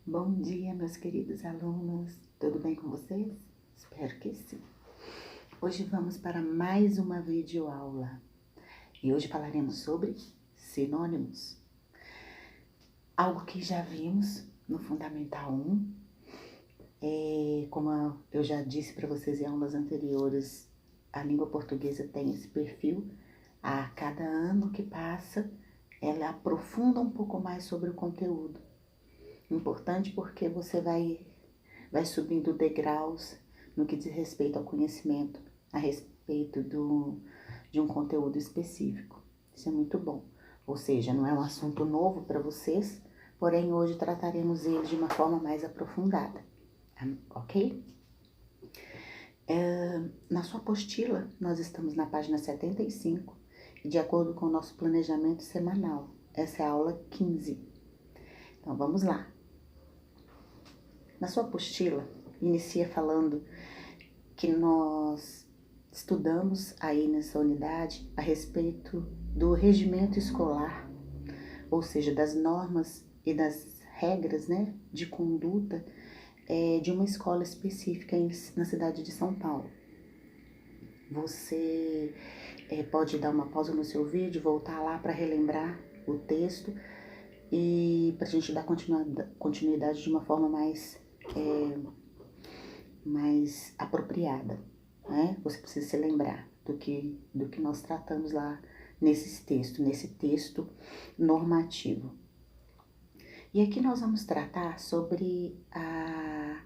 Bom dia, meus queridos alunos. Tudo bem com vocês? Espero que sim. Hoje vamos para mais uma videoaula. E hoje falaremos sobre sinônimos. Algo que já vimos no Fundamental 1. Como eu já disse para vocês em aulas anteriores, a língua portuguesa tem esse perfil. A cada ano que passa, ela aprofunda um pouco mais sobre o conteúdo. Importante porque você vai subindo degraus no que diz respeito ao conhecimento, a respeito de um conteúdo específico. Isso é muito bom. Ou seja, não é um assunto novo para vocês, porém hoje trataremos ele de uma forma mais aprofundada, ok? Na sua apostila, nós estamos na página 75, de acordo com o nosso planejamento semanal. Essa é a aula 15. Então, vamos lá. Na sua apostila, inicia falando que nós estudamos aí nessa unidade a respeito do regimento escolar, ou seja, das normas e das regras, né, de conduta de uma escola específica na cidade de São Paulo. Você pode dar uma pausa no seu vídeo, voltar lá para relembrar o texto e para a gente dar continuidade de uma forma mais apropriada, né? Você precisa se lembrar do que nós tratamos lá nesse texto normativo. E aqui nós vamos tratar sobre a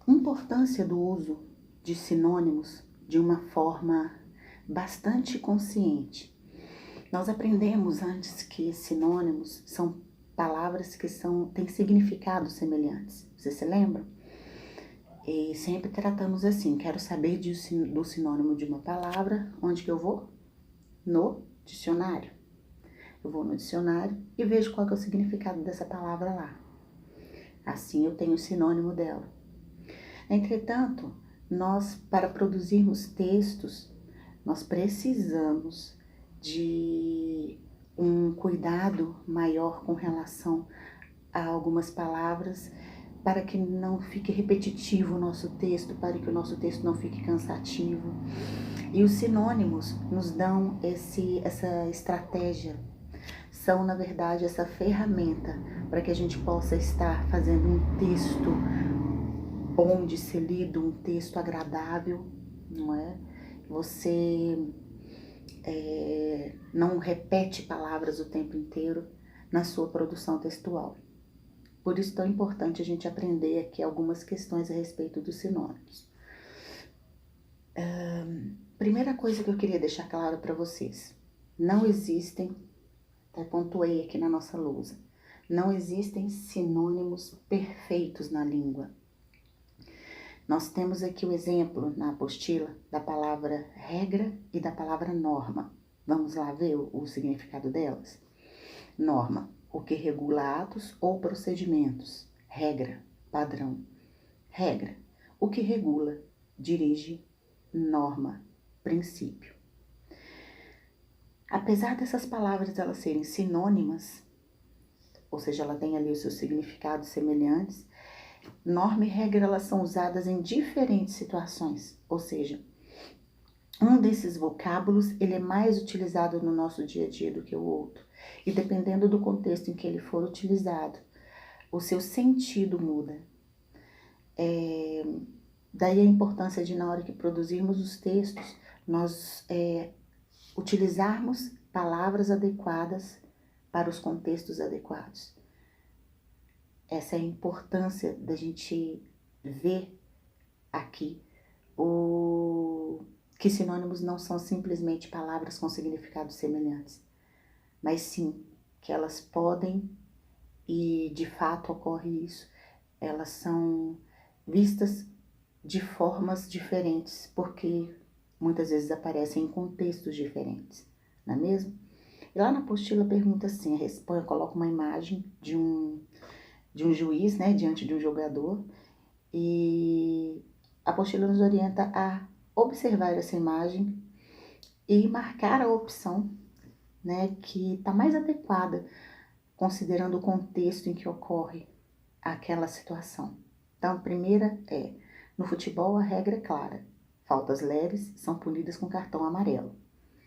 importância do uso de sinônimos de uma forma bastante consciente. Nós aprendemos antes que sinônimos são palavras que têm significados semelhantes. Vocês se lembram? E sempre tratamos assim, quero saber do sinônimo de uma palavra, onde que eu vou? No dicionário. Eu vou no dicionário e vejo qual que é o significado dessa palavra lá. Assim eu tenho o sinônimo dela. Entretanto, nós, para produzirmos textos, nós precisamos de um cuidado maior com relação a algumas palavras, para que não fique repetitivo o nosso texto, para que o nosso texto não fique cansativo. E os sinônimos nos dão essa estratégia, são na verdade essa ferramenta para que a gente possa estar fazendo um texto bom de ser lido, um texto agradável, não é? Você não repete palavras o tempo inteiro na sua produção textual. Por isso é tão importante a gente aprender aqui algumas questões a respeito dos sinônimos. Primeira coisa que eu queria deixar claro para vocês. Não existem, até pontuei aqui na nossa lousa, não existem sinônimos perfeitos na língua. Nós temos aqui o exemplo na apostila da palavra regra e da palavra norma. Vamos lá ver o significado delas? Norma, o que regula atos ou procedimentos. Regra, padrão. Regra, o que regula, dirige, norma, princípio. Apesar dessas palavras elas serem sinônimas, ou seja, ela tem ali os seus significados semelhantes, norma e regra elas são usadas em diferentes situações, ou seja, um desses vocábulos ele é mais utilizado no nosso dia a dia do que o outro. E dependendo do contexto em que ele for utilizado, o seu sentido muda. Daí a importância de, na hora que produzirmos os textos, nós utilizarmos palavras adequadas para os contextos adequados. Essa é a importância da gente ver aqui que sinônimos não são simplesmente palavras com significados semelhantes, mas sim que elas podem, e de fato ocorre isso, elas são vistas de formas diferentes, porque muitas vezes aparecem em contextos diferentes, não é mesmo? E lá na apostila pergunta assim, coloca uma imagem de um juiz, né, diante de um jogador, e a apostila nos orienta a observar essa imagem e marcar a opção, né, que está mais adequada, considerando o contexto em que ocorre aquela situação. Então, a primeira é, no futebol a regra é clara, faltas leves são punidas com cartão amarelo.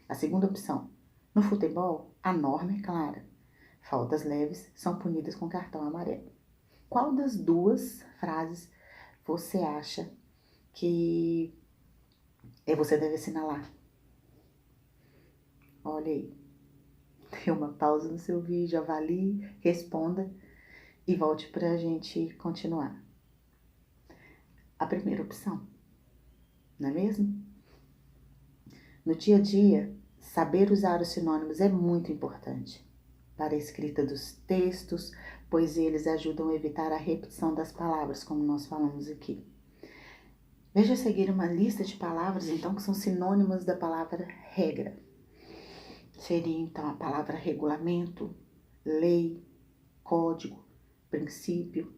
A segunda opção, no futebol a norma é clara, faltas leves são punidas com cartão amarelo. Qual das duas frases você acha que você deve assinalar? Olha aí, dê uma pausa no seu vídeo, avalie, responda e volte para a gente continuar. A primeira opção, não é mesmo? No dia a dia, saber usar os sinônimos é muito importante para a escrita dos textos, pois eles ajudam a evitar a repetição das palavras, como nós falamos aqui. Veja a seguir uma lista de palavras, então, que são sinônimos da palavra regra. Seria, então, a palavra regulamento, lei, código, princípio.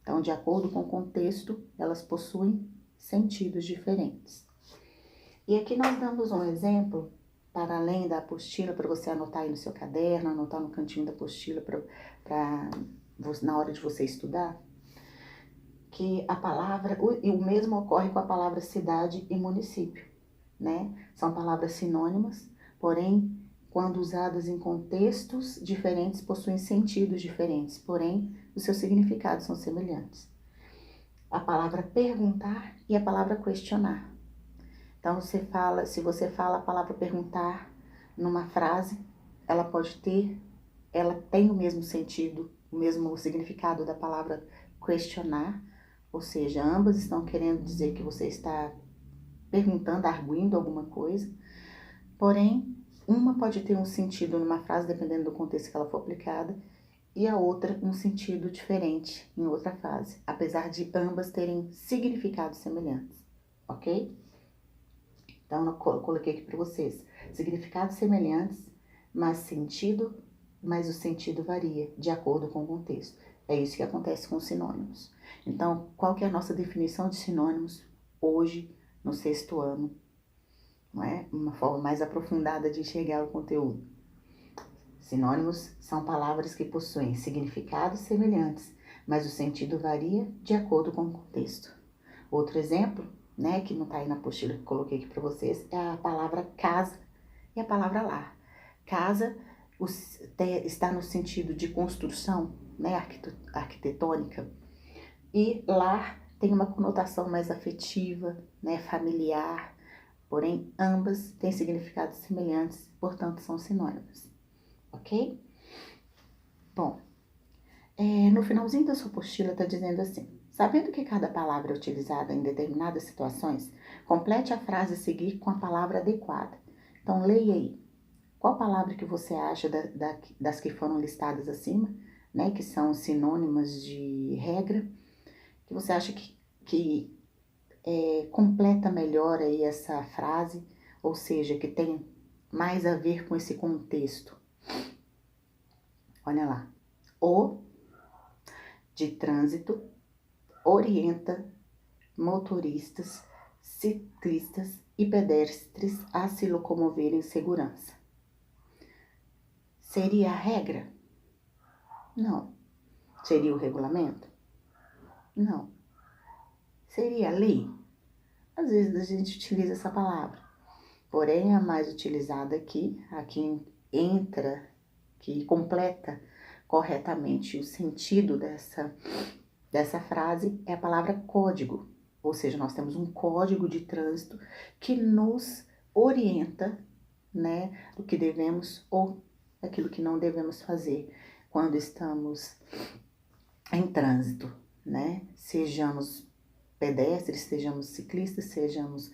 Então, de acordo com o contexto, elas possuem sentidos diferentes. E aqui nós damos um exemplo, para além da apostila, para você anotar aí no seu caderno, anotar no cantinho da apostila na hora de você estudar, que a palavra, e o mesmo ocorre com a palavra cidade e município, né? São palavras sinônimas, porém, quando usadas em contextos diferentes, possuem sentidos diferentes, porém, os seus significados são semelhantes. A palavra perguntar e a palavra questionar. Então, se você fala a palavra perguntar numa frase, ela tem o mesmo sentido, o mesmo significado da palavra questionar, ou seja, ambas estão querendo dizer que você está perguntando, arguindo alguma coisa, porém, uma pode ter um sentido numa frase, dependendo do contexto que ela for aplicada, e a outra um sentido diferente em outra frase, apesar de ambas terem significados semelhantes, ok? Então, eu coloquei aqui para vocês, significados semelhantes, mas o sentido varia de acordo com o contexto. É isso que acontece com os sinônimos. Então, qual que é a nossa definição de sinônimos hoje, no 6º ano? Não é? Uma forma mais aprofundada de enxergar o conteúdo. Sinônimos são palavras que possuem significados semelhantes, mas o sentido varia de acordo com o contexto. Outro exemplo, né, que não está aí na apostila que eu coloquei aqui para vocês, é a palavra casa e a palavra lar. Casa está no sentido de construção, né, arquitetônica, e lar tem uma conotação mais afetiva, né, familiar, porém ambas têm significados semelhantes, portanto são sinônimos, ok? Bom, no finalzinho da sua apostila está dizendo assim, sabendo que cada palavra é utilizada em determinadas situações, complete a frase a seguir com a palavra adequada. Então, leia aí. Qual palavra que você acha das que foram listadas acima, né, que são sinônimas de regra, que você acha que completa melhor aí essa frase, ou seja, que tem mais a ver com esse contexto? Olha lá. O de trânsito orienta motoristas, ciclistas e pedestres a se locomoverem em segurança. Seria a regra? Não. Seria o regulamento? Não. Seria a lei? Às vezes a gente utiliza essa palavra, porém a mais utilizada aqui entra, que completa corretamente o sentido dessa frase é a palavra código. Ou seja, nós temos um código de trânsito que nos orienta, né, do que devemos ou aquilo que não devemos fazer quando estamos em trânsito, né? Sejamos pedestres, sejamos ciclistas, sejamos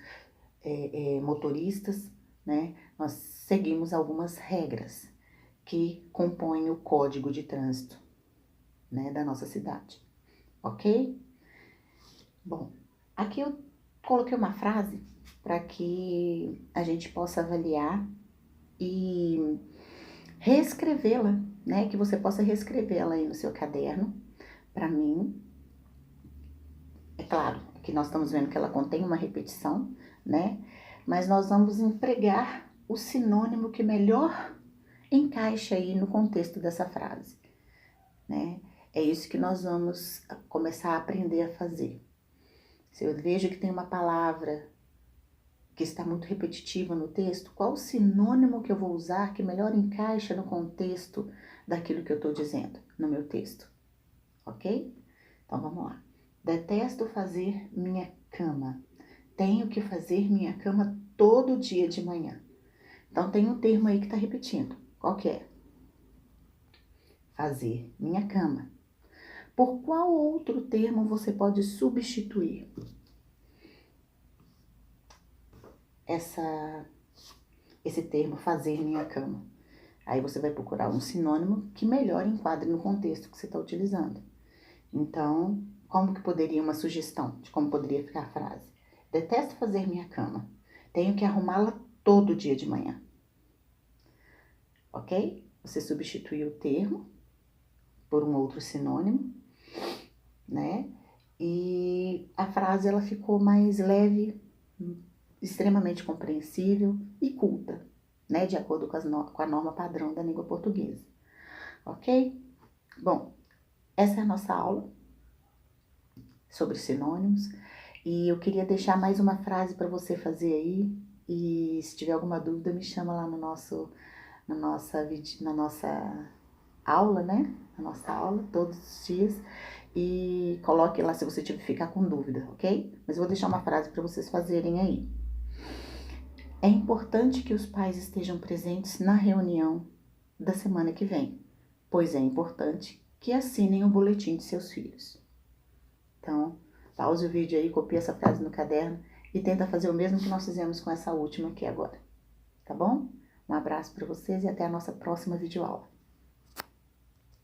motoristas, né? Nós seguimos algumas regras que compõem o código de trânsito, né, da nossa cidade, ok? Bom, aqui eu coloquei uma frase para que a gente possa avaliar e reescrevê-la, né? Que você possa reescrevê-la aí no seu caderno. Para mim, é claro que nós estamos vendo que ela contém uma repetição, né? Mas nós vamos empregar o sinônimo que melhor encaixa aí no contexto dessa frase, né? É isso que nós vamos começar a aprender a fazer. Se eu vejo que tem uma palavra que está muito repetitiva no texto, qual o sinônimo que eu vou usar que melhor encaixa no contexto daquilo que eu estou dizendo no meu texto, ok? Então vamos lá. Detesto fazer minha cama. Tenho que fazer minha cama todo dia de manhã. Então tem um termo aí que está repetindo. Qual que é? Fazer minha cama. Por qual outro termo você pode substituir esse termo fazer minha cama? Aí você vai procurar um sinônimo que melhor enquadre no contexto que você está utilizando. Então, como que poderia uma sugestão de como poderia ficar a frase? Detesto fazer minha cama. Tenho que arrumá-la todo dia de manhã. Ok? Você substituiu o termo por um outro sinônimo, né? E a frase ela ficou mais leve, extremamente compreensível e culta, né? De acordo com a norma padrão da língua portuguesa. Ok? Bom, essa é a nossa aula sobre sinônimos. E eu queria deixar mais uma frase para você fazer aí. E se tiver alguma dúvida, me chama lá na nossa aula, né? Na nossa aula, todos os dias. E coloque lá se você tiver ficar com dúvida, ok? Mas eu vou deixar uma frase para vocês fazerem aí. É importante que os pais estejam presentes na reunião da semana que vem, pois é importante que assinem o boletim de seus filhos. Então, pause o vídeo aí, copie essa frase no caderno e tenta fazer o mesmo que nós fizemos com essa última aqui agora, tá bom? Um abraço para vocês e até a nossa próxima videoaula.